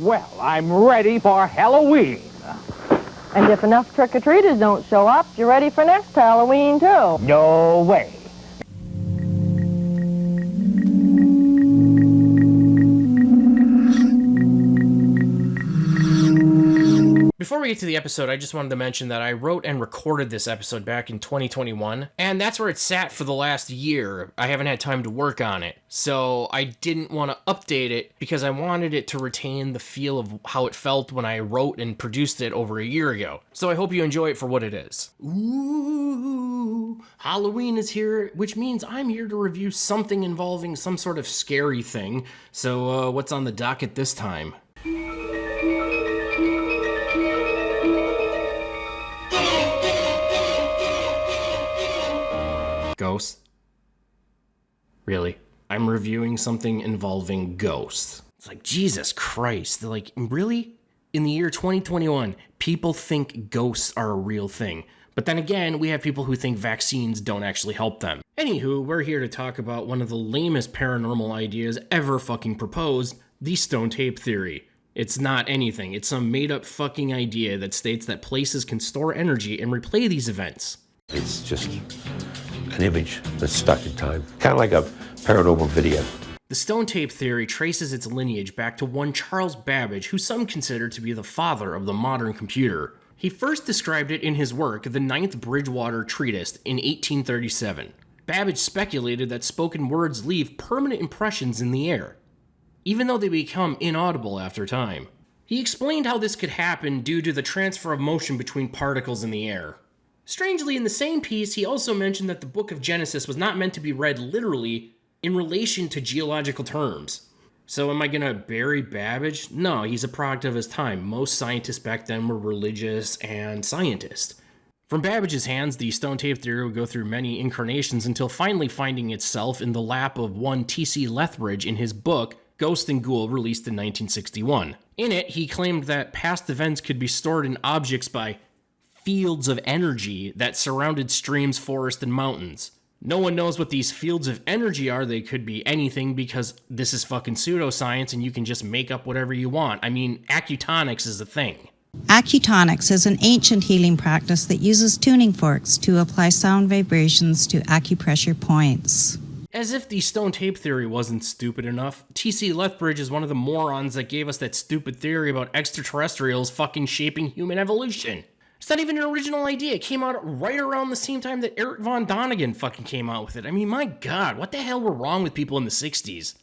Well, I'm ready for Halloween. And if enough trick-or-treaters don't show up, you're ready for next Halloween, too. No way. Before we get to the episode, I just wanted to mention that I wrote and recorded this episode back in 2021, and that's where it sat for the last year. I haven't had time to work on it, so I didn't want to update it because I wanted it to retain the feel of how it felt when I wrote and produced it over a year ago. So I hope you enjoy it for what it is. Ooh, Halloween is here, which means I'm here to review something involving some sort of scary thing. So what's on the docket this time? Ghosts? Really? I'm reviewing something involving ghosts. It's like, Jesus Christ. They're like, really? In the year 2021, people think ghosts are a real thing. But then again, we have people who think vaccines don't actually help them. Anywho, we're here to talk about one of the lamest paranormal ideas ever fucking proposed, the stone tape theory. It's not anything. It's some made-up fucking idea that states that places can store energy and replay these events. It's just an image that's stuck in time. Kind of like a paranormal video. The stone tape theory traces its lineage back to one Charles Babbage, who some consider to be the father of the modern computer. He first described it in his work, The Ninth Bridgewater Treatise, in 1837. Babbage speculated that spoken words leave permanent impressions in the air, even though they become inaudible after time. He explained how this could happen due to the transfer of motion between particles in the air. Strangely, in the same piece, he also mentioned that the book of Genesis was not meant to be read literally in relation to geological terms. So am I gonna bury Babbage? No, he's a product of his time. Most scientists back then were religious and scientists. From Babbage's hands, the stone tape theory would go through many incarnations until finally finding itself in the lap of one T.C. Lethbridge in his book, Ghost and Ghoul, released in 1961. In it, he claimed that past events could be stored in objects by fields of energy that surrounded streams, forests, and mountains. No one knows what these fields of energy are. They could be anything because this is fucking pseudoscience and you can just make up whatever you want. I mean, acutonics is a thing. Acutonics is an ancient healing practice that uses tuning forks to apply sound vibrations to acupressure points. As if the stone tape theory wasn't stupid enough, T.C. Lethbridge is one of the morons that gave us that stupid theory about extraterrestrials fucking shaping human evolution. It's not even an original idea. It came out right around the same time that Eric Von Däniken fucking came out with it. I mean, my God, what the hell were wrong with people in the 60s?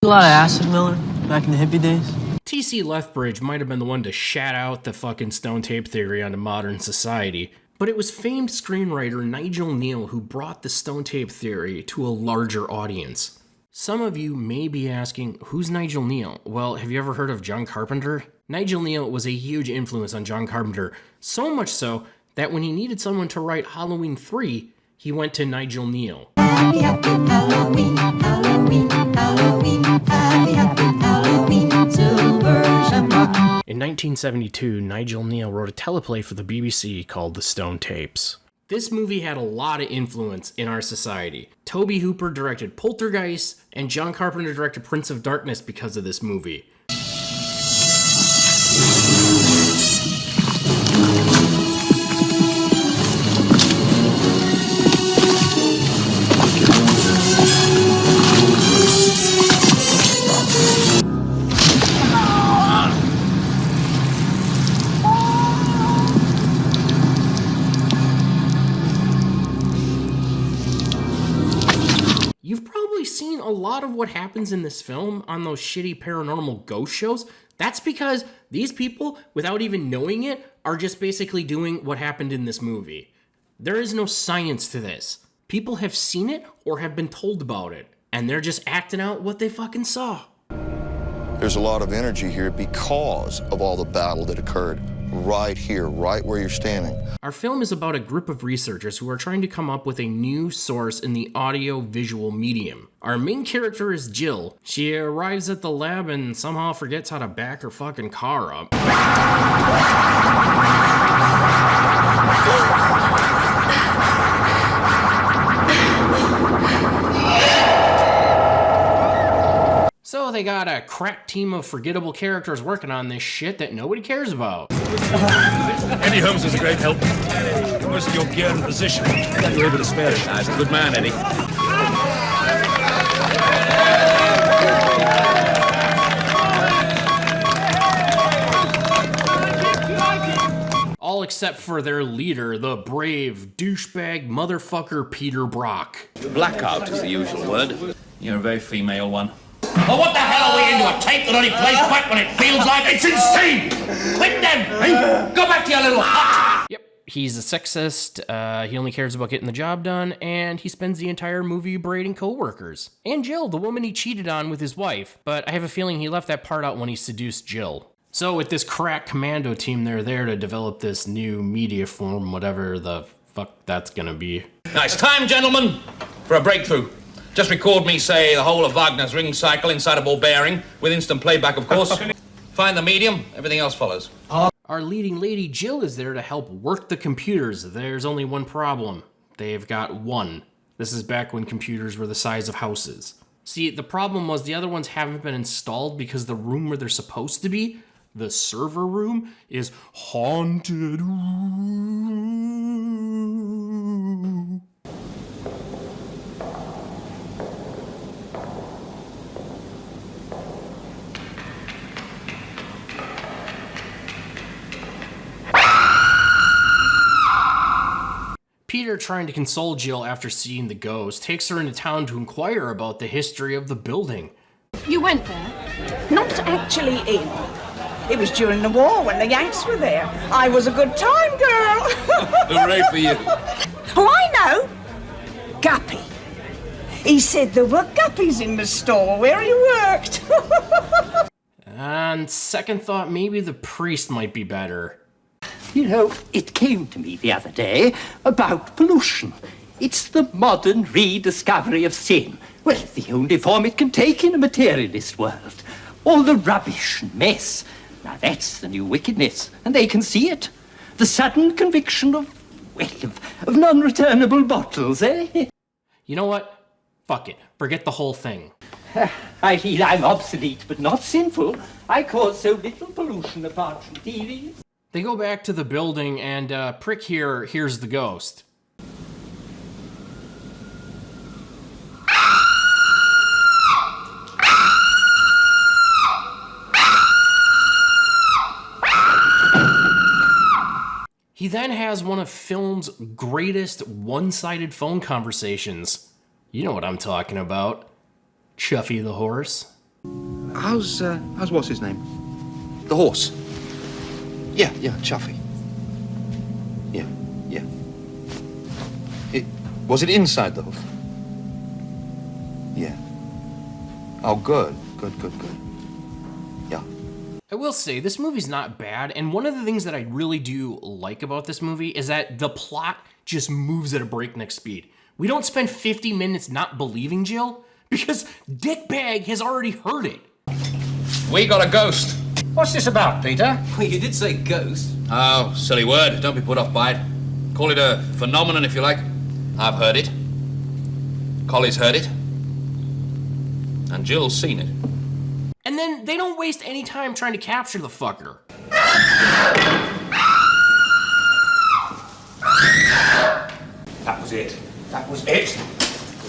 A lot of acid, Miller, back in the hippie days. T.C. Lethbridge might have been the one to shout out the fucking stone tape theory onto modern society, but it was famed screenwriter Nigel Neal who brought the stone tape theory to a larger audience. Some of you may be asking, who's Nigel Neal? Well, have you ever heard of John Carpenter? Nigel Neal was a huge influence on John Carpenter, so much so that when he needed someone to write Halloween 3, he went to Nigel Neal. Happy, happy Halloween, Halloween, Halloween, happy, happy Halloween, Silver Shamrock. In 1972, Nigel Neal wrote a teleplay for the BBC called The Stone Tapes. This movie had a lot of influence in our society. Tobe Hooper directed Poltergeist, and John Carpenter directed Prince of Darkness because of this movie. You've probably seen a lot of what happens in this film on those shitty paranormal ghost shows. That's because these people, without even knowing it, are just basically doing what happened in this movie. There is no science to this. People have seen it or have been told about it, and they're just acting out what they fucking saw. There's a lot of energy here because of all the battle that occurred right here, right where you're standing. Our film is about a group of researchers who are trying to come up with a new source in the audio-visual medium. Our main character is Jill. She arrives at the lab and somehow forgets how to back her fucking car up. So they got a crack team of forgettable characters working on this shit that nobody cares about. Eddie Holmes is a great help. Most of your gear and position. You're able to spare. He's a good man, Eddie. All except for their leader, the brave douchebag motherfucker Peter Brock. Blackout is the usual word. You're a very female one. Well, what the hell are we into? A tape that only plays back when it feels like it's insane! Quit then! Hey, go back to your little hut! Yep, he's a sexist, he only cares about getting the job done, and he spends the entire movie berating co-workers. And Jill, the woman he cheated on with his wife, but I have a feeling he left that part out when he seduced Jill. So with this crack commando team, they're there to develop this new media form, whatever the fuck that's gonna be. Now it's time, gentlemen, for a breakthrough. Just record me say the whole of Wagner's Ring Cycle inside a ball bearing, with instant playback, of course. Find the medium, everything else follows. Our leading lady, Jill, is there to help work the computers. There's only one problem. They've got one. This is back when computers were the size of houses. See, the problem was the other ones haven't been installed because the room where they're supposed to be, the server room, is haunted. Peter, trying to console Jill after seeing the ghost, takes her into town to inquire about the history of the building. You went there? Not actually in. It was during the war when the Yanks were there. I was a good time girl. Hooray for you. Oh, I know. Guppy. He said there were guppies in the store where he worked. On second thought, maybe the priest might be better. You know, it came to me the other day about pollution. It's the modern rediscovery of sin. Well, it's the only form it can take in a materialist world. All the rubbish and mess. Now that's the new wickedness, and they can see it. The sudden conviction of non-returnable bottles, eh? You know what? Fuck it. Forget the whole thing. I feel I'm obsolete, but not sinful. I cause so little pollution apart from TVs. They go back to the building, and Prick here hears the ghost. He then has one of film's greatest one-sided phone conversations. You know what I'm talking about. Chuffy the horse. How's what's his name? The horse. Yeah, Chuffy. Yeah. Was it inside the hoof? Yeah. Oh, good. Yeah. I will say, this movie's not bad, and one of the things that I really do like about this movie is that the plot just moves at a breakneck speed. We don't spend 50 minutes not believing Jill, because Dickbag has already heard it. We got a ghost. What's this about, Peter? Well, you did say ghost. Oh, silly word. Don't be put off by it. Call it a phenomenon if you like. I've heard it. Collie's heard it. And Jill's seen it. And then they don't waste any time trying to capture the fucker. That was it. It was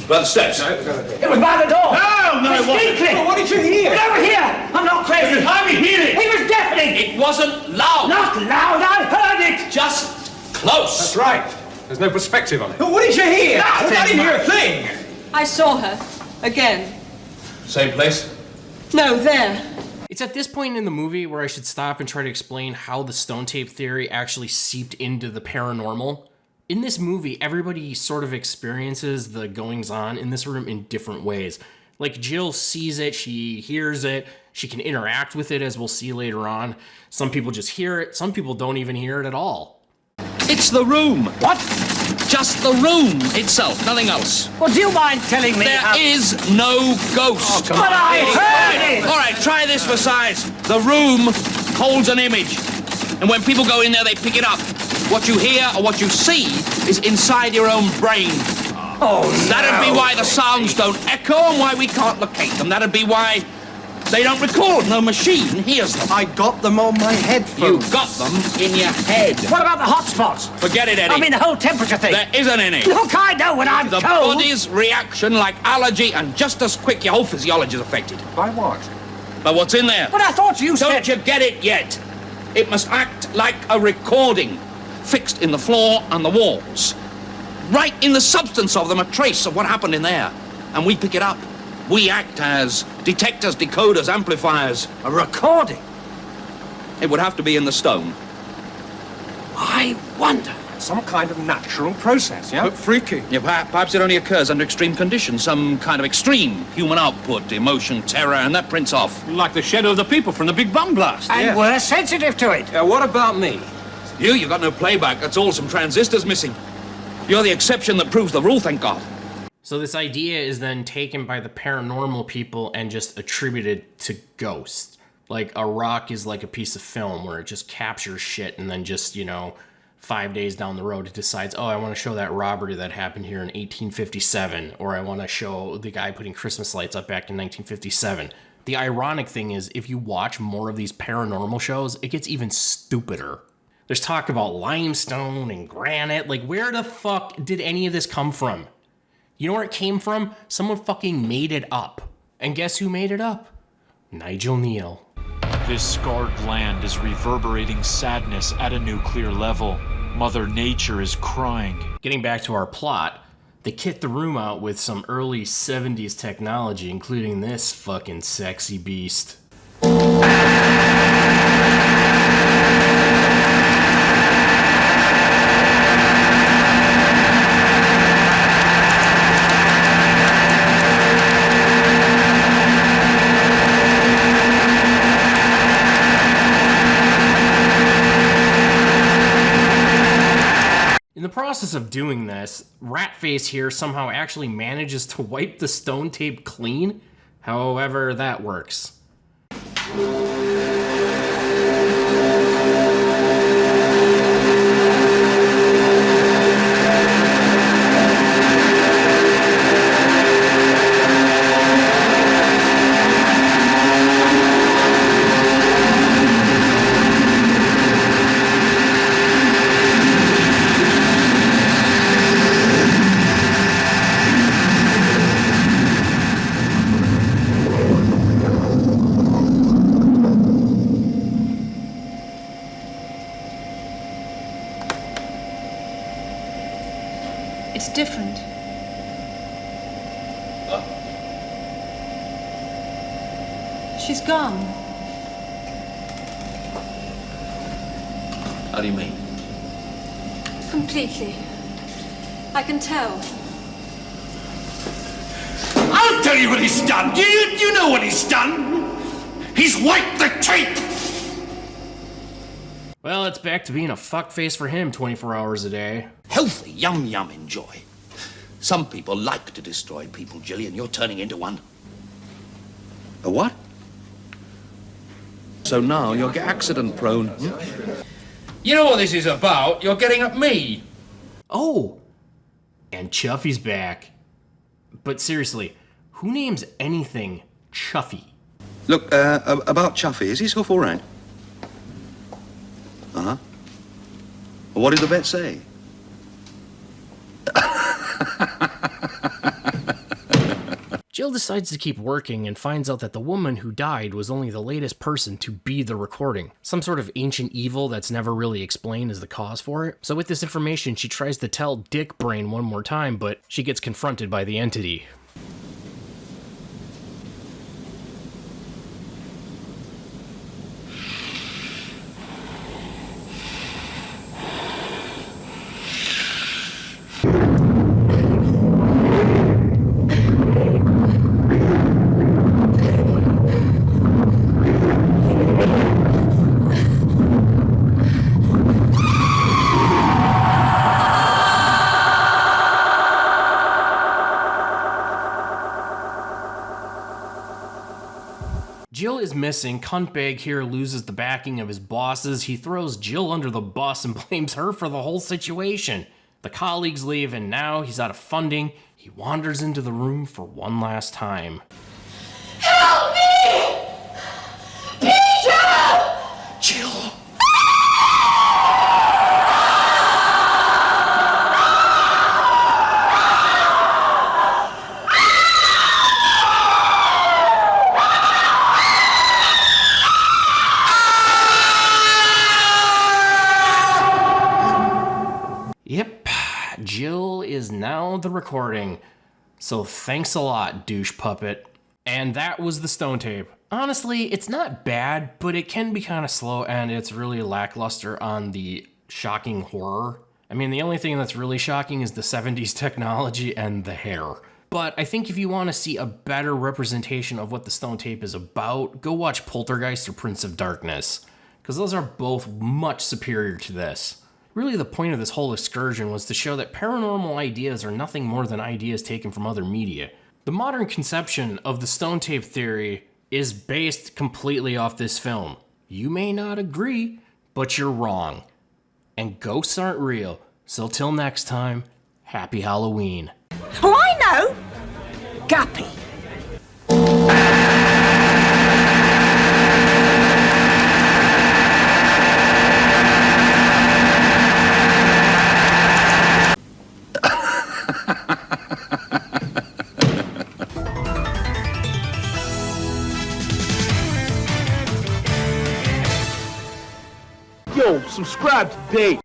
by the steps. It was by the door. No, it wasn't. Well, what did you hear? Get over here. I'm not crazy. How did you hear it? He was deafening. It wasn't loud. Not loud. I heard it. Just close. That's right. There's no perspective on it. What did you hear? Nothing. I didn't hear a thing. I saw her. Again. Same place? No, there. It's at this point in the movie where I should stop and try to explain how the stone tape theory actually seeped into the paranormal. In this movie, everybody sort of experiences the goings-on in this room in different ways. Like, Jill sees it, she hears it, she can interact with it, as we'll see later on. Some people just hear it, some people don't even hear it at all. It's the room. What? Just the room itself, nothing else. Well, do you mind telling me There is no ghost. But I heard it! All right, try this for size. The room holds an image. And when people go in there, they pick it up. What you hear or what you see is inside your own brain. Oh, That'd be why the sounds don't echo and why we can't locate them. That'd be why They don't record. No machine hears them. I got them on my headphones. You got them in your head. What about the hot spots? Forget it, Eddie. I mean the whole temperature thing. There isn't any. Look, I know when I'm The cold. body's reaction like allergy, and just as quick, your whole physiology is affected. By what? By what's in there. But I thought you said... Don't you get it yet? It must act like a recording, fixed in the floor and the walls. Right in the substance of them, a trace of what happened in there. And we pick it up. We act as detectors, decoders, amplifiers. A recording? It would have to be in the stone. I wonder. Some kind of natural process, yeah? But freaky. Yeah, perhaps it only occurs under extreme conditions, some kind of extreme human output, emotion, terror, and that prints off. Like the shadow of the people from the Big Bum Blast. And we're sensitive to it. What about me? You got no playback. That's all some transistors missing. You're the exception that proves the rule, thank God. So this idea is then taken by the paranormal people and just attributed to ghosts. Like a rock is like a piece of film where it just captures shit and then just, 5 days down the road it decides, oh, I want to show that robbery that happened here in 1857, or I want to show the guy putting Christmas lights up back in 1957. The ironic thing is, if you watch more of these paranormal shows, it gets even stupider. There's talk about limestone and granite. Like, where the fuck did any of this come from? You know where it came from? Someone fucking made it up. And guess who made it up? Nigel Neal. This scarred land is reverberating sadness at a nuclear level. Mother Nature is crying. Getting back to our plot, they kit the room out with some early 70s technology, including this fucking sexy beast. In the process of doing this, Ratface here somehow actually manages to wipe the stone tape clean, however that works. It's different. She's gone. How do you mean? Completely. I can tell. I'll tell you what he's done. Do you know what he's done? He's wiped the tape! Well, it's back to being a fuckface for him 24 hours a day. Healthy, yum, yum, enjoy. Some people like to destroy people, Gillian. You're turning into one. A what? So now you're accident prone. You know what this is about? You're getting at me. Oh, and Chuffy's back. But seriously, who names anything Chuffy? Look, about Chuffy, is his hoof all right? Uh-huh. Well, what did the vet say? Jill decides to keep working and finds out that the woman who died was only the latest person to be the recording. Some sort of ancient evil that's never really explained as the cause for it. So with this information, she tries to tell Dick Brain one more time, but she gets confronted by the entity. Jill is missing. Cuntbag here loses the backing of his bosses. He throws Jill under the bus and blames her for the whole situation. The colleagues leave and now he's out of funding. He wanders into the room for one last time. Help me! is now the recording. So thanks a lot, douche puppet. And that was the Stone Tape. Honestly, it's not bad, but it can be kind of slow and it's really lackluster on the shocking horror. I mean, the only thing that's really shocking is the 70s technology and the hair. But I think if you want to see a better representation of what the Stone Tape is about, go watch Poltergeist or Prince of Darkness, because those are both much superior to this. Really, the point of this whole excursion was to show that paranormal ideas are nothing more than ideas taken from other media. The modern conception of the Stone Tape theory is based completely off this film. You may not agree, but you're wrong. And ghosts aren't real. So till next time, happy Halloween. Oh, I know! Guppy. Yo, subscribe today.